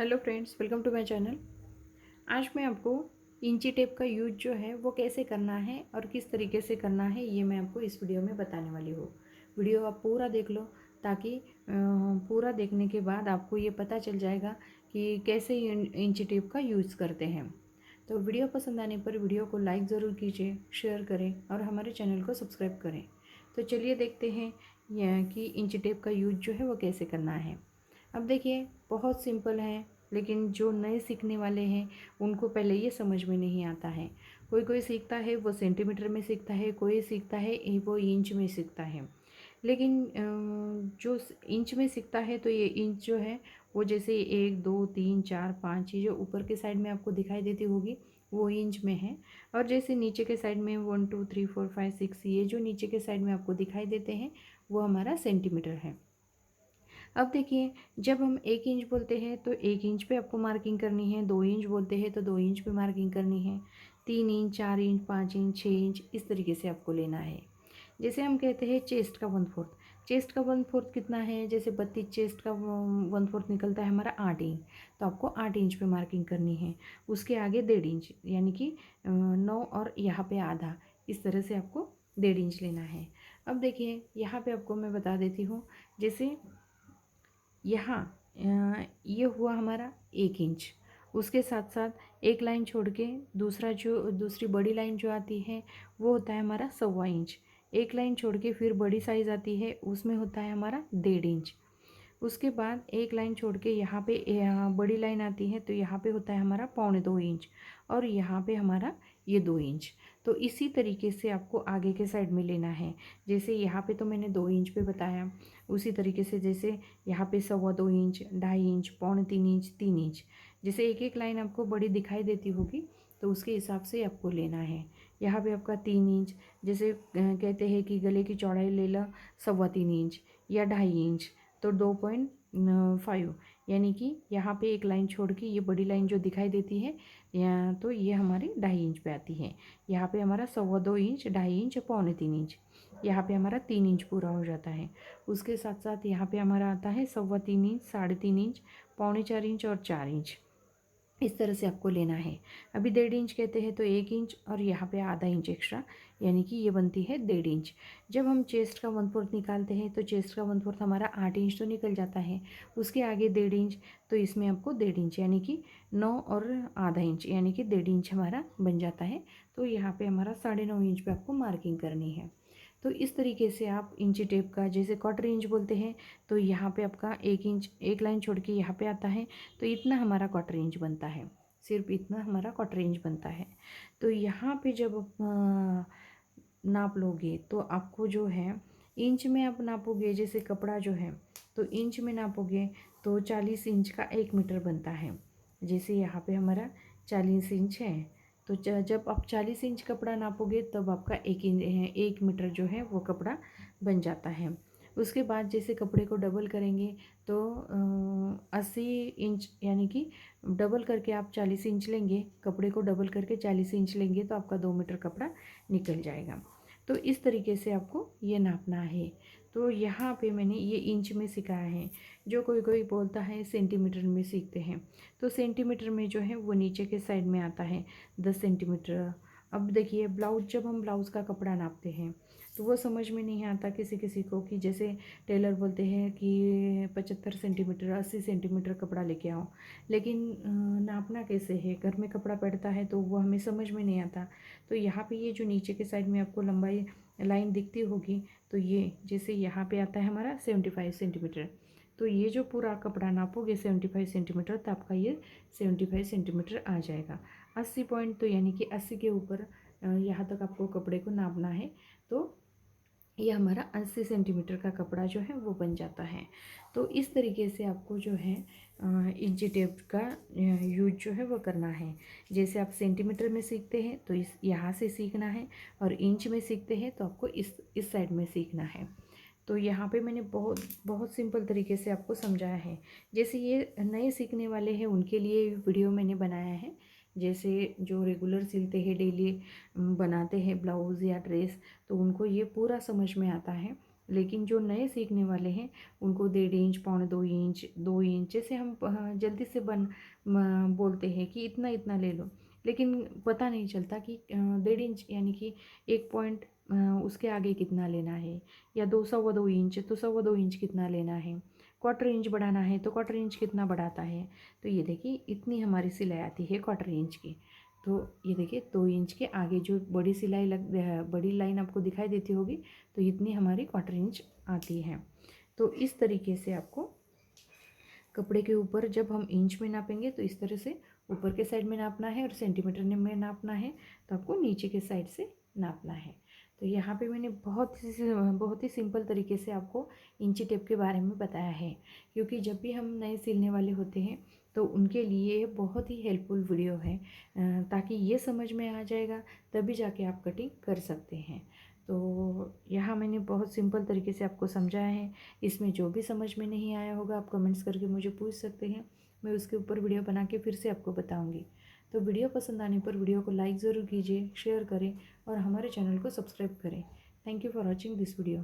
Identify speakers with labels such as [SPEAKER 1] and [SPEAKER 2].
[SPEAKER 1] Hello friends, welcome to my channel. आज मैं आपको इंची टेप का यूज जो है वो कैसे करना है और किस तरीके से करना है ये मैं आपको इस वीडियो में बताने वाली हूँ। वीडियो आप पूरा देख लो ताकि पूरा देखने के बाद आपको ये पता चल जाएगा कि कैसे इंची टेप का यूज़ करते हैं। तो वीडियो पसंद आने पर वीडियो को लाइक ज़रूर कीजिए, शेयर करें और हमारे चैनल को सब्सक्राइब करें। तो चलिए देखते हैं कि इंची टेप का यूज जो है वो कैसे करना है। अब देखिए, बहुत सिंपल है, लेकिन जो नए सीखने वाले हैं उनको पहले ये समझ में नहीं आता है। कोई कोई सीखता है वो सेंटीमीटर में सीखता है, कोई सीखता है वो इंच में सीखता है। लेकिन जो इंच में सीखता है तो ये इंच जो है वो जैसे 1 2 3 4 5 ये जो ऊपर के साइड में आपको दिखाई देती होगी वो इंच में है। और जैसे नीचे के साइड में 1 2 3 4 5 6 ये जो नीचे के साइड में आपको दिखाई देते हैं वो हमारा सेंटीमीटर है। अब देखिए, जब हम 1 इंच बोलते हैं तो 1 इंच पे आपको मार्किंग करनी है, 2 इंच बोलते हैं तो 2 इंच पे मार्किंग करनी है, 3 इंच 4 इंच 5 इंच 6 इंच इस तरीके से आपको लेना है। जैसे हम कहते हैं चेस्ट का 1/4, चेस्ट का 1/4 कितना है, जैसे 32 चेस्ट का 1/4 निकलता है हमारा 8 इंच, तो आपको 8 इंच पे मार्किंग करनी है। उसके आगे 1.5 इंच यानी कि 9 और यहाँ पे आधा, इस तरह से आपको 1.5 इंच लेना है। अब देखिए, यहाँ पे आपको मैं बता देती हूँ। जैसे यहाँ ये हुआ हमारा 1 इंच, उसके साथ साथ एक लाइन छोड़ के दूसरी बड़ी लाइन जो आती है वो होता है हमारा 1.25 इंच। एक लाइन छोड़ के फिर बड़ी साइज़ आती है उसमें होता है हमारा 1.5 इंच। उसके बाद एक लाइन छोड़ के यहाँ पे बड़ी लाइन आती है तो यहाँ पे होता है हमारा 1.25 इंच और यहाँ पे हमारा ये 2 इंच। तो इसी तरीके से आपको आगे के साइड में लेना है। जैसे यहाँ पे तो मैंने 2 इंच पे बताया, उसी तरीके से जैसे यहाँ पे 1.25 इंच 2.5 इंच 3.25 इंच 3 इंच, जैसे एक एक लाइन आपको बड़ी दिखाई देती होगी तो उसके हिसाब से आपको लेना है। यहाँ पे आपका 3 इंच, जैसे कहते हैं कि गले की चौड़ाई ले लो 3.25 इंच या 2.5 इंच, तो 2.5 यानी कि यहाँ पे एक लाइन छोड़ के ये बड़ी लाइन जो दिखाई देती है या तो ये हमारी 2.5 इंच पे आती है। यहाँ पे हमारा 2.25 इंच 2.5 इंच 3.25 इंच, यहाँ पे हमारा 3 इंच पूरा हो जाता है। उसके साथ साथ यहाँ पे हमारा आता है 3.25 इंच 3.5 इंच 3.25 इंच और 4 इंच, इस तरह से आपको लेना है। अभी 1.5 इंच कहते हैं तो 1 इंच और यहाँ पे आधा इंच एक्स्ट्रा, यानी कि ये बनती है 1.5 इंच। जब हम चेस्ट का 1/4 निकालते हैं तो चेस्ट का 1/4 हमारा 8 इंच तो निकल जाता है, उसके आगे 1.5 इंच, तो इसमें आपको 1.5 इंच यानी कि 9 और आधा इंच यानी कि 1.5 इंच हमारा बन जाता है। तो यहाँ पे हमारा 9.5 इंच पे आपको मार्किंग करनी है। तो इस तरीके से आप इंची टेप का, जैसे 1/4 इंच बोलते हैं तो यहाँ पे आपका 1 इंच एक लाइन छोड़ के यहाँ पे आता है तो इतना हमारा 1/4 इंच बनता है, सिर्फ इतना हमारा 1/4 इंच बनता है। तो यहाँ पे जब आप नाप लोगे तो आपको जो है इंच में आप नापोगे, जैसे कपड़ा जो है तो इंच में नापोगे तो 40 इंच का 1 मीटर बनता है। जैसे यहाँ पे हमारा 40 इंच है तो जब आप 40 इंच कपड़ा नापोगे तब आपका 1 मीटर जो है वो कपड़ा बन जाता है। उसके बाद जैसे कपड़े को डबल करेंगे तो 80 इंच यानी कि डबल करके आप 40 इंच लेंगे, कपड़े को डबल करके 40 इंच लेंगे तो आपका 2 मीटर कपड़ा निकल जाएगा। तो इस तरीके से आपको ये नापना है। तो यहाँ पे मैंने ये इंच में सिखाया है। जो कोई कोई बोलता है सेंटीमीटर में सीखते हैं, तो सेंटीमीटर में जो है वो नीचे के साइड में आता है 10 सेंटीमीटर। अब देखिए, जब हम ब्लाउज़ का कपड़ा नापते हैं तो वो समझ में नहीं आता किसी किसी को, कि जैसे टेलर बोलते हैं कि 75 सेंटीमीटर 80 सेंटीमीटर कपड़ा लेके आओ, लेकिन नापना कैसे है, घर में कपड़ा पड़ता है तो वो हमें समझ में नहीं आता। तो यहाँ पे ये जो नीचे के साइड में आपको लंबाई लाइन दिखती होगी तो ये जैसे यहाँ पे आता है हमारा 75 सेंटीमीटर, तो ये जो पूरा कपड़ा नापोगे 75 सेंटीमीटर तो आपका ये 75 सेंटीमीटर आ जाएगा। 80 पॉइंट तो यानी कि 80 के ऊपर यहाँ तक आपको कपड़े को नापना है तो ये हमारा 80 सेंटीमीटर का कपड़ा जो है वो बन जाता है। तो इस तरीके से आपको जो है इंची टेप का यूज जो है वो करना है। जैसे आप सेंटीमीटर में सीखते हैं तो इस यहाँ से सीखना है, और इंच में सीखते हैं तो आपको इस साइड में सीखना है। तो यहाँ पे मैंने बहुत बहुत सिंपल तरीके से आपको समझाया है। जैसे ये नए सीखने वाले हैं उनके लिए वीडियो मैंने बनाया है, जैसे जो रेगुलर सिलते हैं, डेली बनाते हैं ब्लाउज़ या ड्रेस, तो उनको ये पूरा समझ में आता है। लेकिन जो नए सीखने वाले हैं उनको 1.5 इंच, 2.25 इंच, 2 इंच जैसे हम जल्दी से बोलते हैं कि इतना इतना ले लो, लेकिन पता नहीं चलता कि 1.5 इंच यानी कि 1 पॉइंट उसके आगे कितना लेना है, या 2 इंच तो 2.25 इंच कितना लेना है, 1/4 इंच बढ़ाना है तो 1/4 इंच कितना बढ़ाता है। तो ये देखिए इतनी हमारी सिलाई आती है 1/4 इंच की। तो ये देखिए 2 इंच के आगे जो बड़ी सिलाई बड़ी लाइन आपको दिखाई देती होगी, तो इतनी हमारी 1/4 इंच आती है। तो इस तरीके से आपको कपड़े के ऊपर जब हम इंच में नापेंगे तो इस तरह से ऊपर के साइड में नापना है और सेंटीमीटर में नापना है, तो आपको नीचे के साइड से नापना है। तो यहाँ पे मैंने बहुत ही सिंपल तरीके से आपको इंची टेप के बारे में बताया है, क्योंकि जब भी हम नए सिलने वाले होते हैं तो उनके लिए बहुत ही हेल्पफुल वीडियो है, ताकि ये समझ में आ जाएगा तभी जाके आप कटिंग कर सकते हैं। तो यहाँ मैंने बहुत सिंपल तरीके से आपको समझाया है। इसमें जो भी समझ में नहीं आया होगा आप कमेंट्स करके मुझे पूछ सकते हैं, मैं उसके ऊपर वीडियो बना के फिर से आपको बताऊंगी। तो वीडियो पसंद आने पर वीडियो को लाइक ज़रूर कीजिए, शेयर करें और हमारे चैनल को सब्सक्राइब करें। Thank you for watching this video.